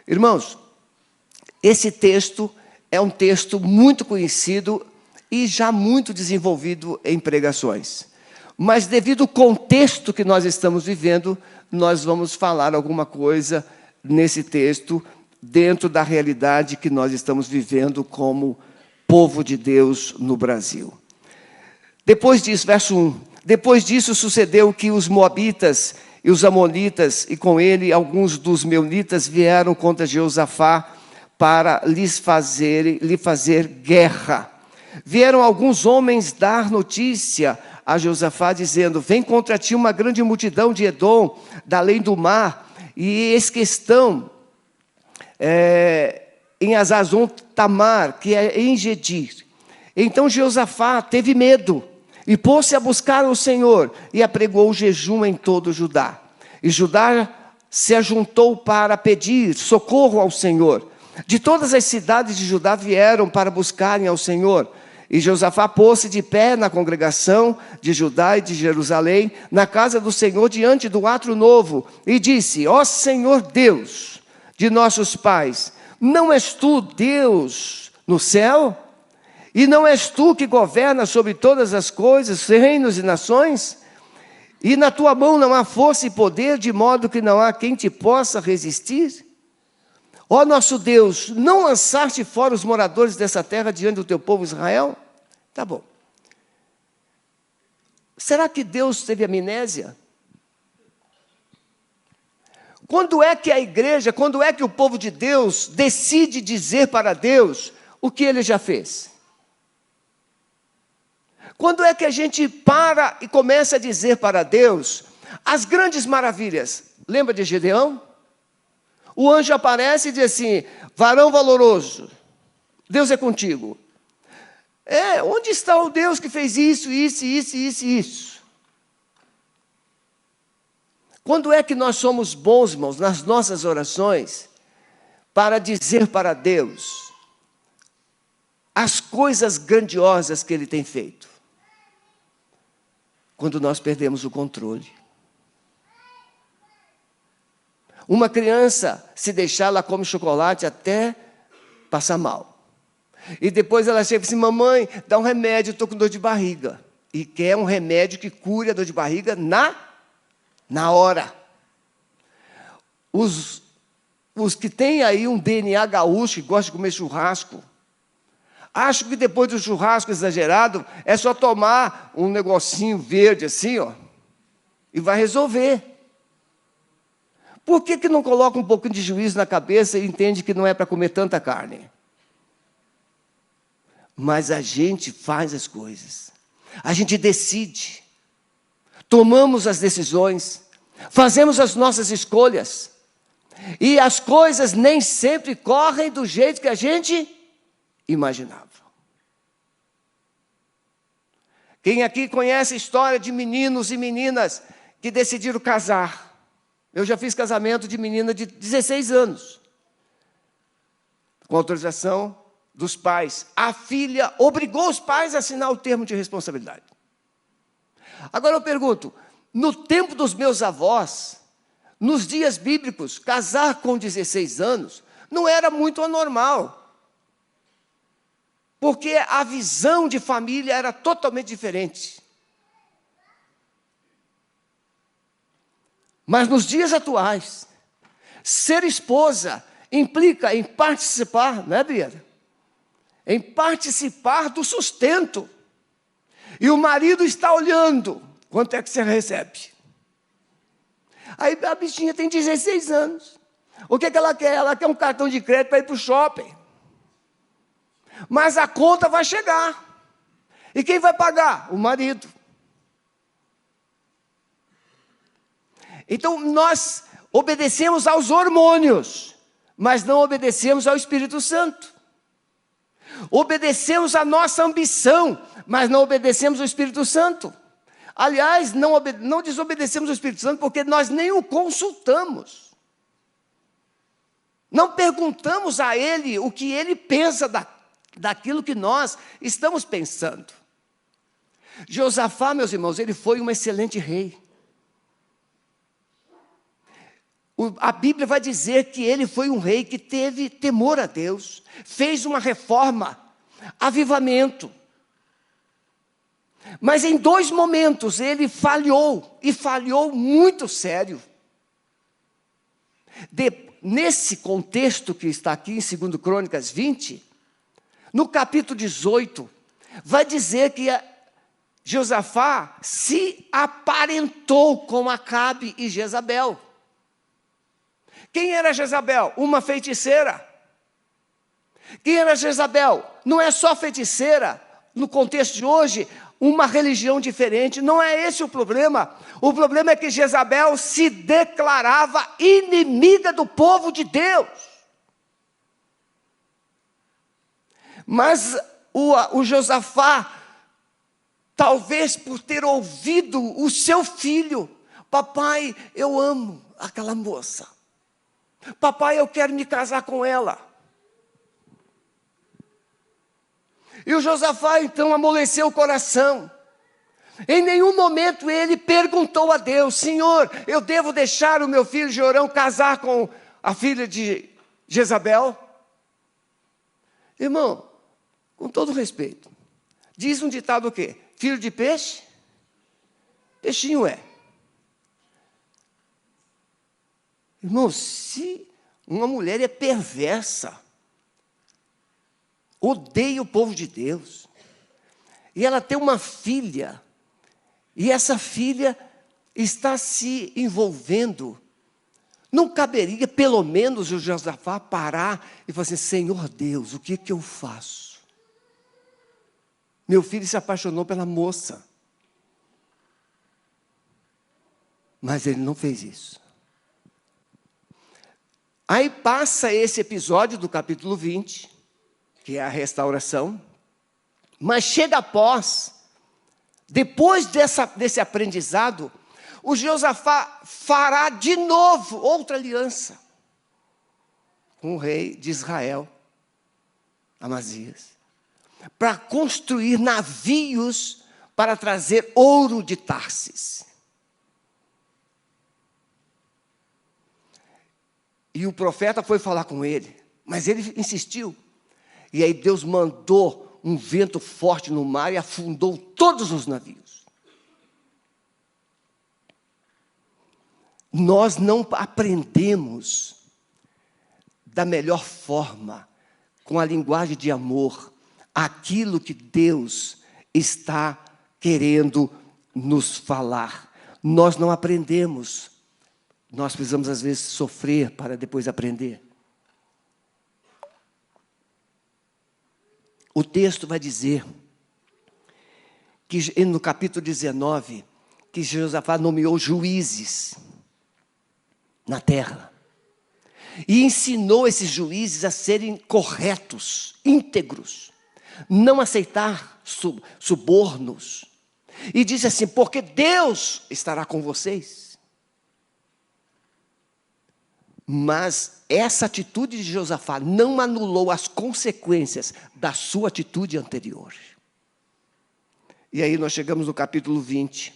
Irmãos, esse texto é um texto muito conhecido e já muito desenvolvido em pregações. Mas devido ao contexto que nós estamos vivendo, nós vamos falar alguma coisa nesse texto, dentro da realidade que nós estamos vivendo como povo de Deus no Brasil. Depois disso, verso 1. Depois disso sucedeu que os moabitas e os amonitas, e com ele alguns dos meunitas, vieram contra Jeosafá para lhe fazer guerra. Vieram alguns homens dar notícia a Jeosafá, dizendo: vem contra ti uma grande multidão de Edom, da além do mar, e eis que estão em Azazon Tamar, que é em Gedir. Então Jeosafá teve medo, e pôs-se a buscar o Senhor, e apregou o jejum em todo o Judá. E Judá se ajuntou para pedir socorro ao Senhor. De todas as cidades de Judá vieram para buscarem ao Senhor. E Josafá pôs-se de pé na congregação de Judá e de Jerusalém, na casa do Senhor, diante do átrio novo, e disse: ó Senhor Deus de nossos pais, não és tu Deus no céu? E não és tu que governas sobre todas as coisas, reinos e nações? E na tua mão não há força e poder, de modo que não há quem te possa resistir? Ó nosso Deus, não lançaste fora os moradores dessa terra diante do teu povo Israel? Tá bom. Será que Deus teve amnésia? Quando é que a igreja, quando é que o povo de Deus decide dizer para Deus o que ele já fez? Quando é que a gente para e começa a dizer para Deus as grandes maravilhas? Lembra de Gedeão? O anjo aparece e diz assim: varão valoroso, Deus é contigo. Onde está o Deus que fez isso, isso, isso, isso e isso? Quando é que nós somos bons, irmãos, nas nossas orações, para dizer para Deus as coisas grandiosas que Ele tem feito? Quando nós perdemos o controle. Uma criança, se deixar, ela come chocolate até passar mal. E depois ela chega e diz assim: mamãe, dá um remédio, eu estou com dor de barriga. E quer um remédio que cure a dor de barriga na hora. Os que têm aí um DNA gaúcho, que gostam de comer churrasco, acham que depois do churrasco exagerado, é só tomar um negocinho verde assim, ó, e vai resolver. Por que não coloca um pouquinho de juízo na cabeça e entende que não é para comer tanta carne? Mas a gente faz as coisas. A gente decide. Tomamos as decisões. Fazemos as nossas escolhas. E as coisas nem sempre correm do jeito que a gente imaginava. Quem aqui conhece a história de meninos e meninas que decidiram casar? Eu já fiz casamento de menina de 16 anos, com autorização dos pais. A filha obrigou os pais a assinar o termo de responsabilidade. Agora eu pergunto, no tempo dos meus avós, nos dias bíblicos, casar com 16 anos não era muito anormal, porque a visão de família era totalmente diferente. Mas nos dias atuais, ser esposa implica em participar, não é, Adriana? Em participar do sustento. E o marido está olhando quanto é que você recebe. Aí a bichinha tem 16 anos. O que ela quer? Ela quer um cartão de crédito para ir para o shopping. Mas a conta vai chegar. E quem vai pagar? O marido. Então, nós obedecemos aos hormônios, mas não obedecemos ao Espírito Santo. Obedecemos à nossa ambição, mas não obedecemos ao Espírito Santo. Aliás, não desobedecemos ao Espírito Santo porque nós nem o consultamos. Não perguntamos a Ele o que Ele pensa daquilo que nós estamos pensando. Josafá, meus irmãos, ele foi um excelente rei. A Bíblia vai dizer que ele foi um rei que teve temor a Deus, fez uma reforma, avivamento. Mas em 2 momentos ele falhou, e falhou muito sério. Nesse contexto que está aqui em 2 Crônicas 20, no capítulo 18, vai dizer que Josafá se aparentou com Acabe e Jezabel. Quem era Jezabel? Uma feiticeira. Quem era Jezabel? Não é só feiticeira, no contexto de hoje, uma religião diferente, não é esse o problema. O problema é que Jezabel se declarava inimiga do povo de Deus. Mas o Josafá, talvez por ter ouvido o seu filho: papai, eu amo aquela moça. Papai, eu quero me casar com ela. E o Josafá então amoleceu o coração. Em nenhum momento ele perguntou a Deus: Senhor, eu devo deixar o meu filho Jorão casar com a filha de Jezabel? Irmão, com todo respeito, diz um ditado o quê? Filho de peixe, peixinho é. Irmão, se uma mulher é perversa, odeia o povo de Deus, e ela tem uma filha, e essa filha está se envolvendo, não caberia pelo menos o Josafá parar e falar assim: Senhor Deus, o que eu faço? Meu filho se apaixonou pela moça. Mas ele não fez isso. Aí passa esse episódio do capítulo 20, que é a restauração, mas chega depois desse aprendizado, o Josafá fará de novo outra aliança com o rei de Israel, Amazias, para construir navios para trazer ouro de Tarsis. E o profeta foi falar com ele, mas ele insistiu. E aí Deus mandou um vento forte no mar e afundou todos os navios. Nós não aprendemos da melhor forma, com a linguagem de amor, aquilo que Deus está querendo nos falar. Nós não aprendemos. Nós precisamos, às vezes, sofrer para depois aprender. O texto vai dizer, que no capítulo 19, que Josafá nomeou juízes na terra. E ensinou esses juízes a serem corretos, íntegros, não aceitar subornos. E diz assim: porque Deus estará com vocês. Mas essa atitude de Josafá não anulou as consequências da sua atitude anterior. E aí nós chegamos no capítulo 20.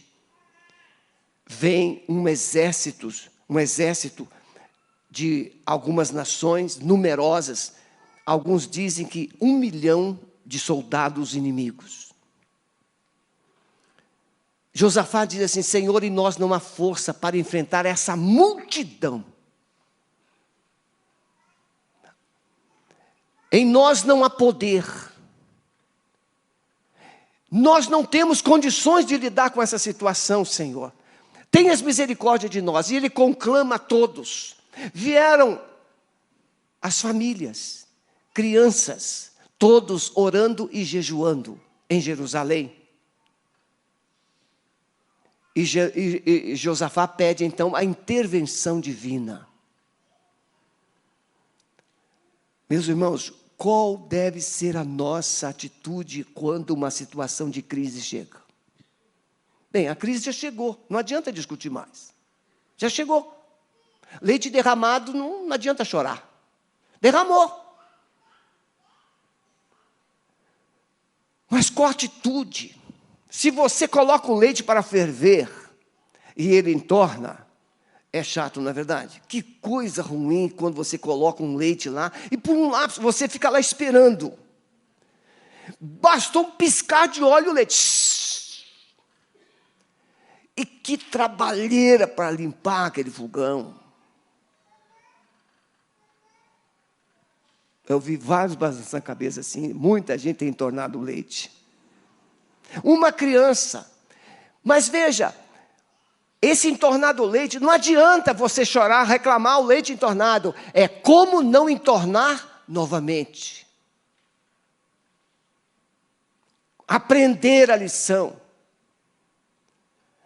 Vem um exército de algumas nações numerosas. Alguns dizem que 1 milhão de soldados inimigos. Josafá diz assim: Senhor, em nós não há força para enfrentar essa multidão. Em nós não há poder. Nós não temos condições de lidar com essa situação, Senhor. Tenhas misericórdia de nós. E ele conclama a todos. Vieram as famílias, crianças, todos orando e jejuando em Jerusalém. E Josafá pede então a intervenção divina. Meus irmãos, qual deve ser a nossa atitude quando uma situação de crise chega? Bem, a crise já chegou, não adianta discutir mais. Já chegou. Leite derramado, não adianta chorar. Derramou. Mas qual atitude? Se você coloca o leite para ferver e ele entorna, É chato, não é verdade? Que coisa ruim quando você coloca um leite lá e por um lado você fica lá esperando. Bastou um piscar de olho o leite. E que trabalheira para limpar aquele fogão. Eu vi vários balançando a cabeça assim, muita gente tem entornado o leite. Uma criança. Mas veja, esse entornado leite, não adianta você chorar, reclamar o leite entornado. É como não entornar novamente. Aprender a lição.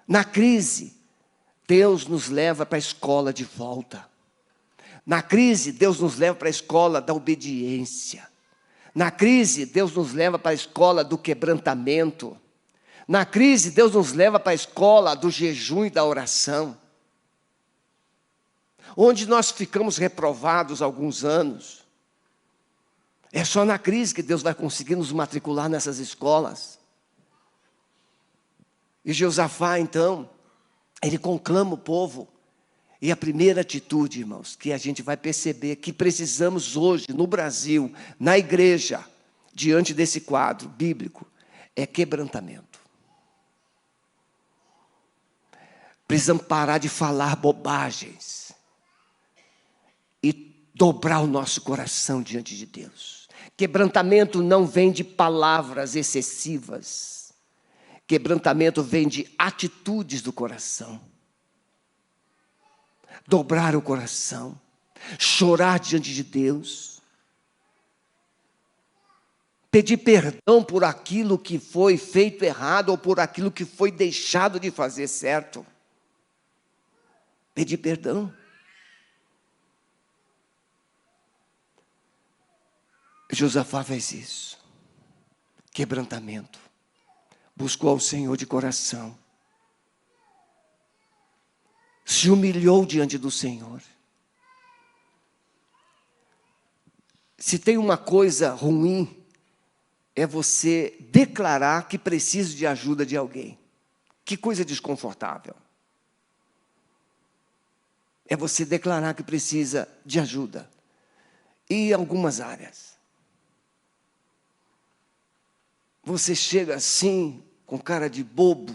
Na crise, Deus nos leva para a escola de volta. Na crise, Deus nos leva para a escola da obediência. Na crise, Deus nos leva para a escola do quebrantamento. Na crise, Deus nos leva para a escola do jejum e da oração. Onde nós ficamos reprovados alguns anos. É só na crise que Deus vai conseguir nos matricular nessas escolas. E Josafá, então, ele conclama o povo. E a primeira atitude, irmãos, que a gente vai perceber que precisamos hoje, no Brasil, na igreja, diante desse quadro bíblico, é quebrantamento. Precisamos parar de falar bobagens e dobrar o nosso coração diante de Deus. Quebrantamento não vem de palavras excessivas. Quebrantamento vem de atitudes do coração. Dobrar o coração, chorar diante de Deus, pedir perdão por aquilo que foi feito errado ou por aquilo que foi deixado de fazer certo. Pedir perdão. Josafá fez isso. Quebrantamento. Buscou ao Senhor de coração. Se humilhou diante do Senhor. Se tem uma coisa ruim, é você declarar que precisa de ajuda de alguém. Que coisa desconfortável. É você declarar que precisa de ajuda. E em algumas áreas. Você chega assim, com cara de bobo,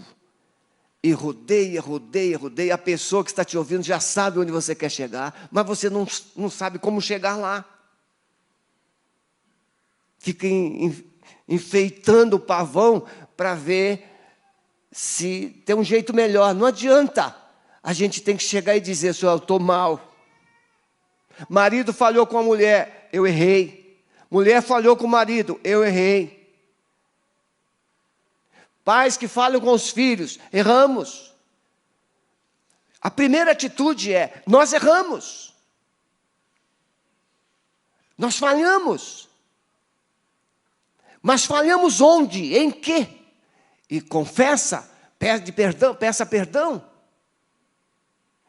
e rodeia. A pessoa que está te ouvindo já sabe onde você quer chegar, mas você não sabe como chegar lá. Fica enfeitando o pavão para ver se tem um jeito melhor. Não adianta. A gente tem que chegar e dizer, Senhor, eu estou mal. Marido falhou com a mulher, eu errei. Mulher falhou com o marido, eu errei. Pais que falham com os filhos, erramos. A primeira atitude é, nós erramos. Nós falhamos. Mas falhamos onde? Em quê? E confessa, peça perdão.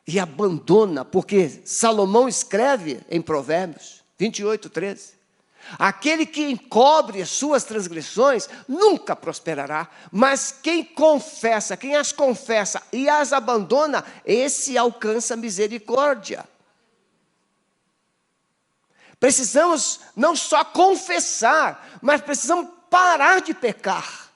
E abandona, porque Salomão escreve em Provérbios 28:13. Aquele que encobre as suas transgressões nunca prosperará, mas quem confessa, quem as confessa e as abandona, esse alcança misericórdia. Precisamos não só confessar, mas precisamos parar de pecar,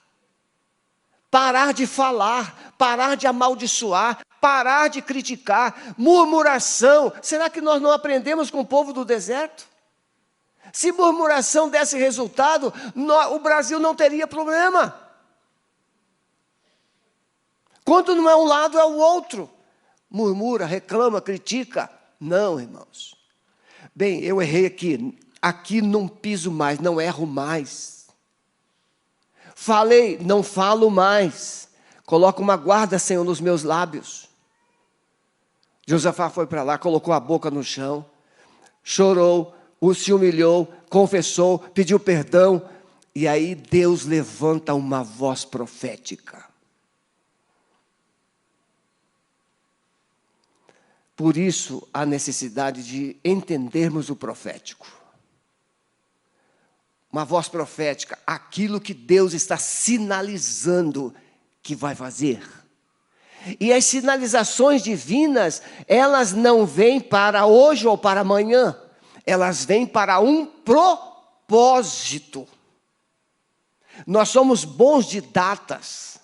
parar de falar, parar de amaldiçoar, parar de criticar, murmuração. Será que nós não aprendemos com o povo do deserto? Se murmuração desse resultado, o Brasil não teria problema. Quando não é um lado, é o outro. Murmura, reclama, critica. Não, irmãos. Bem, eu errei aqui. Aqui não piso mais, não erro mais. Falei, não falo mais. Coloco uma guarda, Senhor, nos meus lábios. Josafá foi para lá, colocou a boca no chão, chorou, se humilhou, confessou, pediu perdão, e aí Deus levanta uma voz profética. Por isso, a necessidade de entendermos o profético. Uma voz profética, aquilo que Deus está sinalizando que vai fazer. E as sinalizações divinas, elas não vêm para hoje ou para amanhã. Elas vêm para um propósito. Nós somos bons de datas,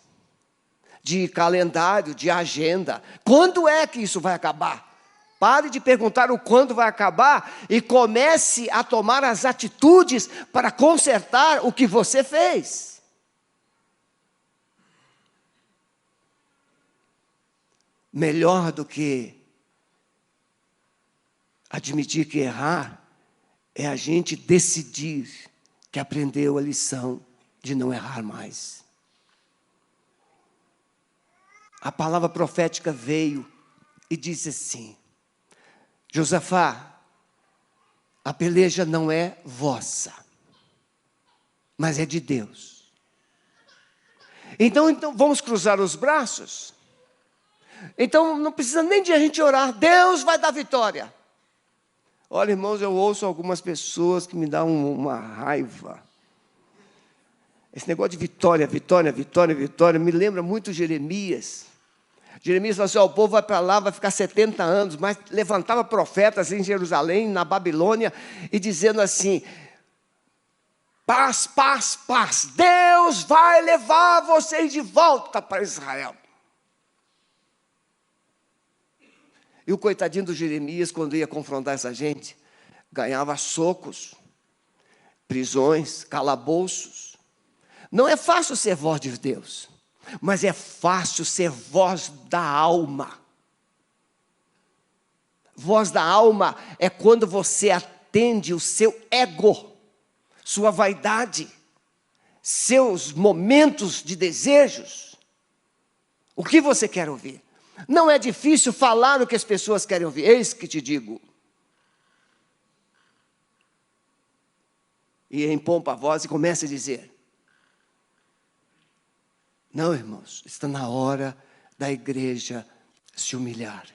de calendário, de agenda. Quando é que isso vai acabar? Pare de perguntar o quando vai acabar e comece a tomar as atitudes para consertar o que você fez. Melhor do que admitir que errar é a gente decidir que aprendeu a lição de não errar mais. A palavra profética veio e disse assim: Josafá, a peleja não é vossa, mas é de Deus. Então vamos cruzar os braços. Então não precisa nem de a gente orar, Deus vai dar vitória. Olha, irmãos, eu ouço algumas pessoas que me dão uma raiva. Esse negócio de vitória, vitória, vitória, vitória, me lembra muito Jeremias. Jeremias falou assim: o povo vai para lá, vai ficar 70 anos, mas levantava profetas em Jerusalém, na Babilônia, e dizendo assim: paz, paz, paz, Deus vai levar vocês de volta para Israel. E o coitadinho do Jeremias, quando ia confrontar essa gente, ganhava socos, prisões, calabouços. Não é fácil ser voz de Deus, mas é fácil ser voz da alma. Voz da alma é quando você atende o seu ego, sua vaidade, seus momentos de desejos. O que você quer ouvir? Não é difícil falar o que as pessoas querem ouvir. Eis que te digo. E empompa a voz e começa a dizer: não, irmãos, está na hora da igreja se humilhar.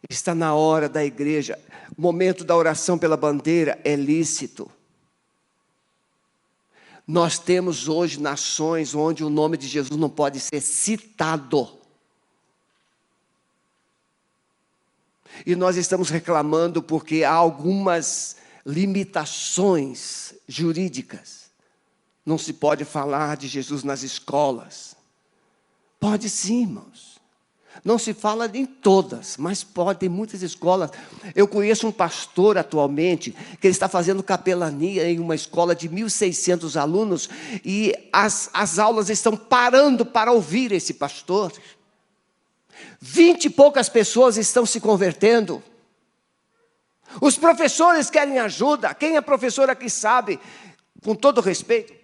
Está na hora da igreja. O momento da oração pela bandeira é lícito. Nós temos hoje nações onde o nome de Jesus não pode ser citado. E nós estamos reclamando porque há algumas limitações jurídicas. Não se pode falar de Jesus nas escolas. Pode sim, irmãos. Não se fala em todas, mas pode, em muitas escolas. Eu conheço um pastor atualmente, que ele está fazendo capelania em uma escola de 1.600 alunos, e as aulas estão parando para ouvir esse pastor. 20 e poucas pessoas estão se convertendo. Os professores querem ajuda. Quem é professor aqui sabe, com todo respeito.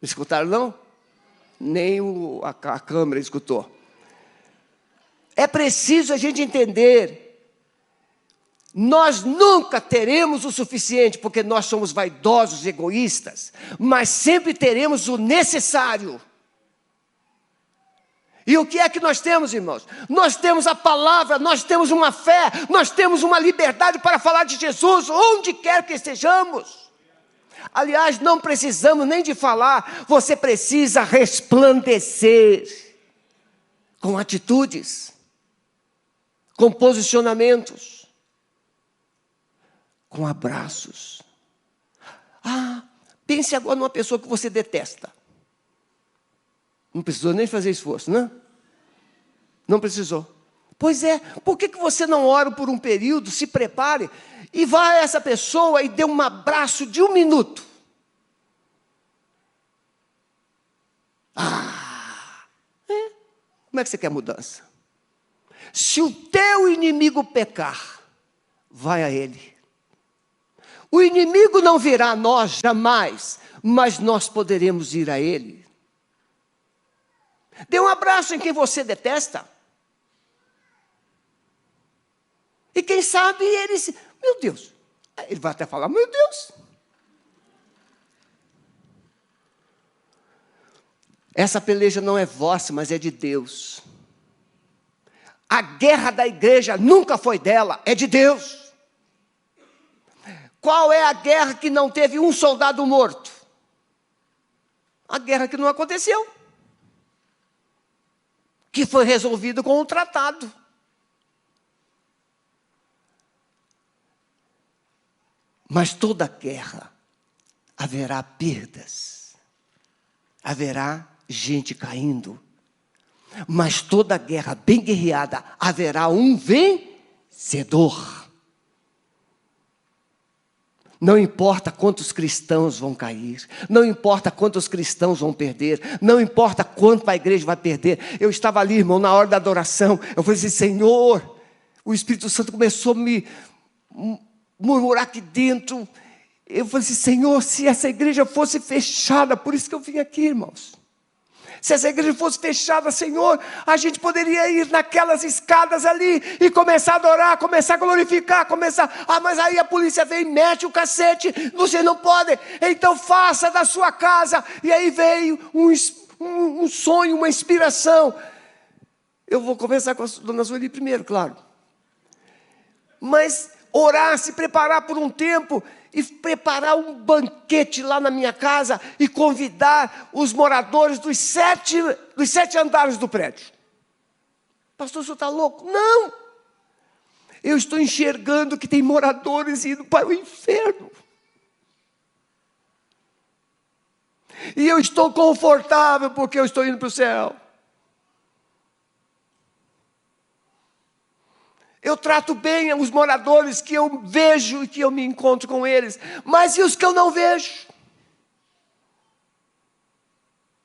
Me escutaram, não? Nem a câmera escutou. É preciso a gente entender. Nós nunca teremos o suficiente, porque nós somos vaidosos, egoístas. Mas sempre teremos o necessário. E o que é que nós temos, irmãos? Nós temos a palavra, nós temos uma fé, nós temos uma liberdade para falar de Jesus, onde quer que estejamos. Aliás, não precisamos nem de falar, você precisa resplandecer com atitudes, com posicionamentos, com abraços. Pense agora numa pessoa que você detesta. Não precisou nem fazer esforço, não? Não precisou. Pois é, por que você não ora por um período, se prepare, e vá a essa pessoa e dê um abraço de 1 minuto? Como é que você quer mudança? Se o teu inimigo pecar, vai a ele. O inimigo não virá a nós jamais, mas nós poderemos ir a ele. Dê um abraço em quem você detesta. E quem sabe ele, meu Deus, ele vai até falar, meu Deus. Essa peleja não é vossa, mas é de Deus. A guerra da igreja nunca foi dela, é de Deus. Qual é a guerra que não teve um soldado morto? a guerra que não aconteceu, que foi resolvida com um tratado. Mas toda guerra haverá perdas, haverá gente caindo, mas toda guerra bem guerreada haverá um vencedor. Não importa quantos cristãos vão cair, não importa quantos cristãos vão perder, não importa quanto a igreja vai perder. Eu estava ali, irmão, na hora da adoração, eu falei assim, Senhor, o Espírito Santo começou a me murmurar aqui dentro. Eu falei assim, Senhor, se essa igreja fosse fechada, por isso que eu vim aqui, irmãos. Se essa igreja fosse fechada, Senhor, a gente poderia ir naquelas escadas ali e começar a adorar, começar a glorificar, mas aí a polícia vem e mete o cacete, vocês não podem, então faça da sua casa. E aí veio um sonho, uma inspiração. Eu vou conversar com a dona Sueli primeiro, claro. Mas orar, se preparar por um tempo e preparar um banquete lá na minha casa e convidar os moradores dos sete andares do prédio. Pastor, o senhor está louco? Não! Eu estou enxergando que tem moradores indo para o inferno. E eu estou confortável porque eu estou indo para o céu. Eu trato bem os moradores que eu vejo e que eu me encontro com eles. Mas e os que eu não vejo?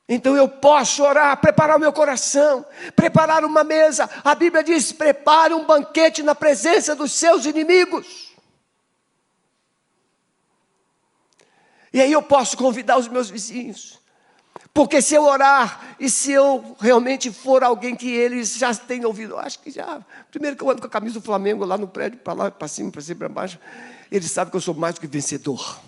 Então eu posso orar, preparar o meu coração, preparar uma mesa. A Bíblia diz, prepare um banquete na presença dos seus inimigos. E aí eu posso convidar os meus vizinhos. Porque se eu orar, e se eu realmente for alguém que eles já têm ouvido, acho que já, primeiro que eu ando com a camisa do Flamengo lá no prédio, para lá, para cima, para baixo, eles sabem que eu sou mais do que vencedor.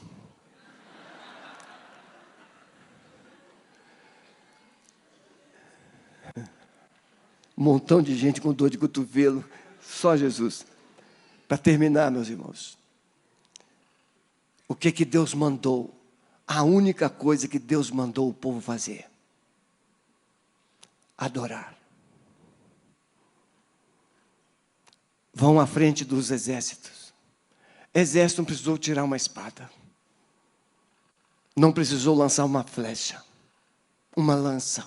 Um montão de gente com dor de cotovelo, só Jesus. Para terminar, meus irmãos, o que Deus mandou? A única coisa que Deus mandou o povo fazer: adorar. Vão à frente dos exércitos. Exército não precisou tirar uma espada. Não precisou lançar uma flecha, uma lança.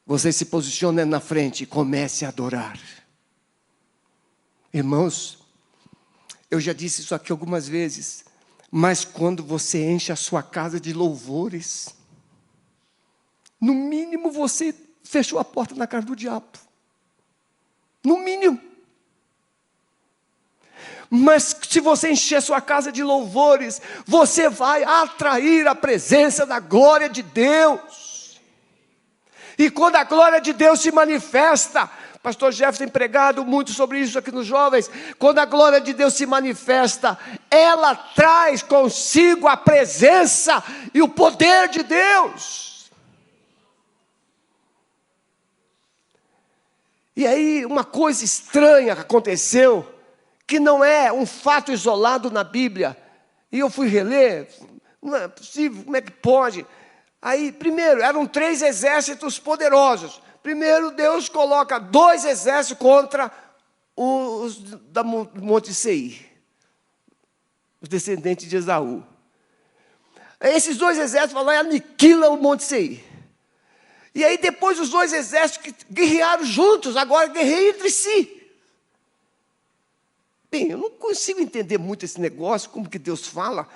Você se posiciona na frente e comece a adorar. Irmãos, eu já disse isso aqui algumas vezes. Mas quando você enche a sua casa de louvores, no mínimo você fechou a porta na cara do diabo. No mínimo. Mas se você encher a sua casa de louvores, você vai atrair a presença da glória de Deus. E quando a glória de Deus se manifesta, pastor Jefferson tem pregado muito sobre isso aqui nos jovens. Quando a glória de Deus se manifesta, ela traz consigo a presença e o poder de Deus. E aí uma coisa estranha aconteceu, que não é um fato isolado na Bíblia. E eu fui reler, não é possível, como é que pode? Aí, primeiro, eram 3 exércitos poderosos. Primeiro, Deus coloca 2 exércitos contra os da Monte Seir, os descendentes de Esaú. Esses 2 exércitos vão lá e aniquilam o Monte Seir. E aí depois os 2 exércitos que guerrearam juntos, agora guerreiam entre si. Bem, eu não consigo entender muito esse negócio, como que Deus fala,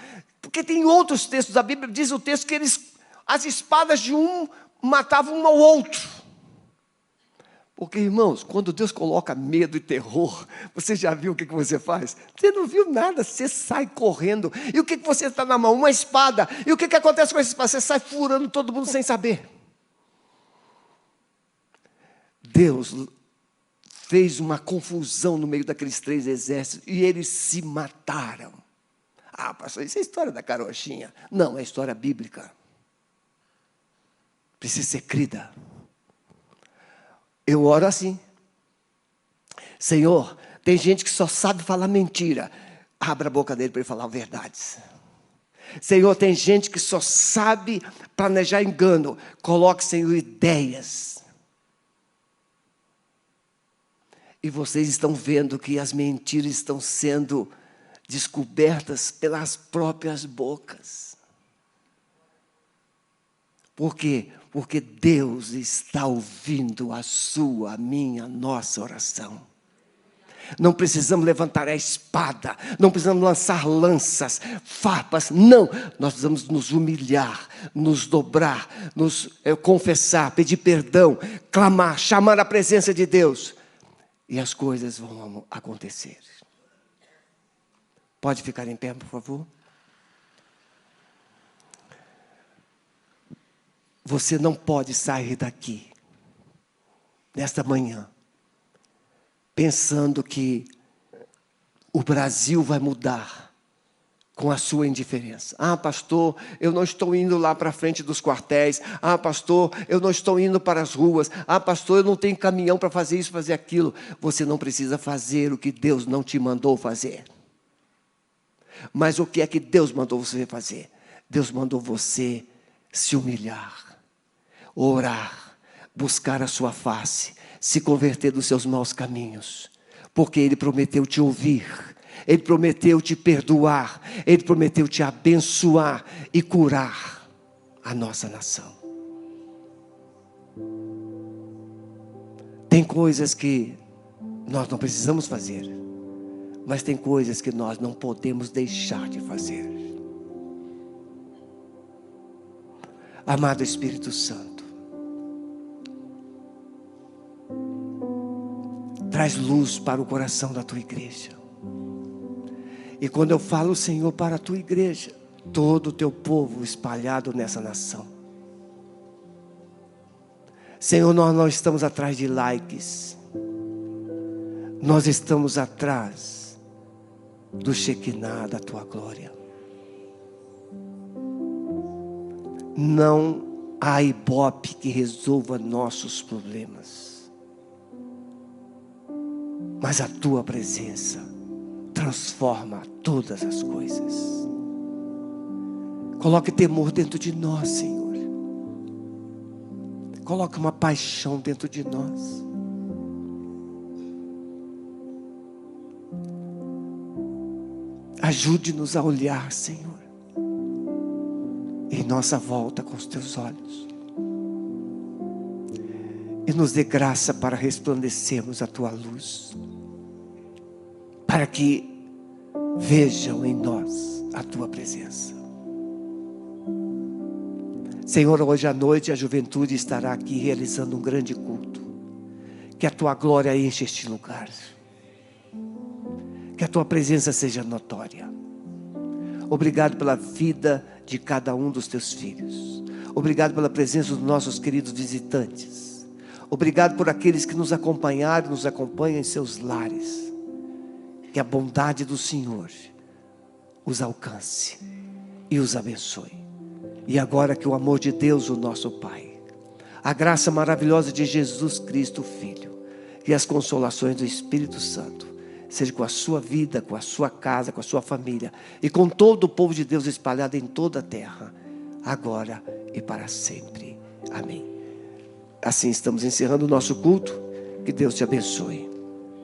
porque tem outros textos da Bíblia, diz o texto que as espadas de um matavam um ao outro. Porque, irmãos, quando Deus coloca medo e terror, você já viu o que você faz? Você não viu nada, você sai correndo. E o que você está na mão? Uma espada. E o que acontece com essa espada? Você sai furando todo mundo sem saber. Deus fez uma confusão no meio daqueles 3 exércitos e eles se mataram. Ah, pastor, isso é história da carochinha. Não, é história bíblica. Precisa ser crida. Eu oro assim. Senhor, tem gente que só sabe falar mentira. Abra a boca dele para ele falar verdades. Senhor, tem gente que só sabe planejar engano. Coloque, Senhor, ideias. E vocês estão vendo que as mentiras estão sendo descobertas pelas próprias bocas. Por quê? Porque Deus está ouvindo a sua, a minha, a nossa oração. Não precisamos levantar a espada, não precisamos lançar lanças, farpas, não. Nós precisamos nos humilhar, nos dobrar, nos confessar, pedir perdão, clamar, chamar a presença de Deus. E as coisas vão acontecer. Pode ficar em pé, por favor? Você não pode sair daqui, nesta manhã, pensando que o Brasil vai mudar com a sua indiferença. Ah, pastor, eu não estou indo lá para frente dos quartéis. Ah, pastor, eu não estou indo para as ruas. Ah, pastor, eu não tenho caminhão para fazer isso, fazer aquilo. Você não precisa fazer o que Deus não te mandou fazer. Mas o que é que Deus mandou você fazer? Deus mandou você se humilhar, orar, buscar a sua face, se converter dos seus maus caminhos, porque Ele prometeu te ouvir, Ele prometeu te perdoar, Ele prometeu te abençoar e curar a nossa nação. Tem coisas que nós não precisamos fazer, mas tem coisas que nós não podemos deixar de fazer. Amado Espírito Santo, traz luz para o coração da tua igreja. E quando eu falo, Senhor, para a tua igreja, todo o teu povo espalhado nessa nação. Senhor, nós não estamos atrás de likes. Nós estamos atrás do Shekinah da tua glória. Não há ibope que resolva nossos problemas, mas a tua presença transforma todas as coisas. Coloque temor dentro de nós, Senhor. Coloque uma paixão dentro de nós. Ajude-nos a olhar, Senhor, em nossa volta com os teus olhos. E nos dê graça para resplandecermos a tua luz, para que vejam em nós a tua presença. Senhor, hoje à noite a juventude estará aqui realizando um grande culto. Que a tua glória enche este lugar. Que a tua presença seja notória. Obrigado pela vida de cada um dos teus filhos. Obrigado pela presença dos nossos queridos visitantes. Obrigado por aqueles que nos acompanharam e nos acompanham em seus lares. Que a bondade do Senhor os alcance e os abençoe. E agora que o amor de Deus, o nosso Pai, a graça maravilhosa de Jesus Cristo, Filho, e as consolações do Espírito Santo, seja com a sua vida, com a sua casa, com a sua família, e com todo o povo de Deus espalhado em toda a terra, agora e para sempre. Amém. Assim estamos encerrando o nosso culto. Que Deus te abençoe.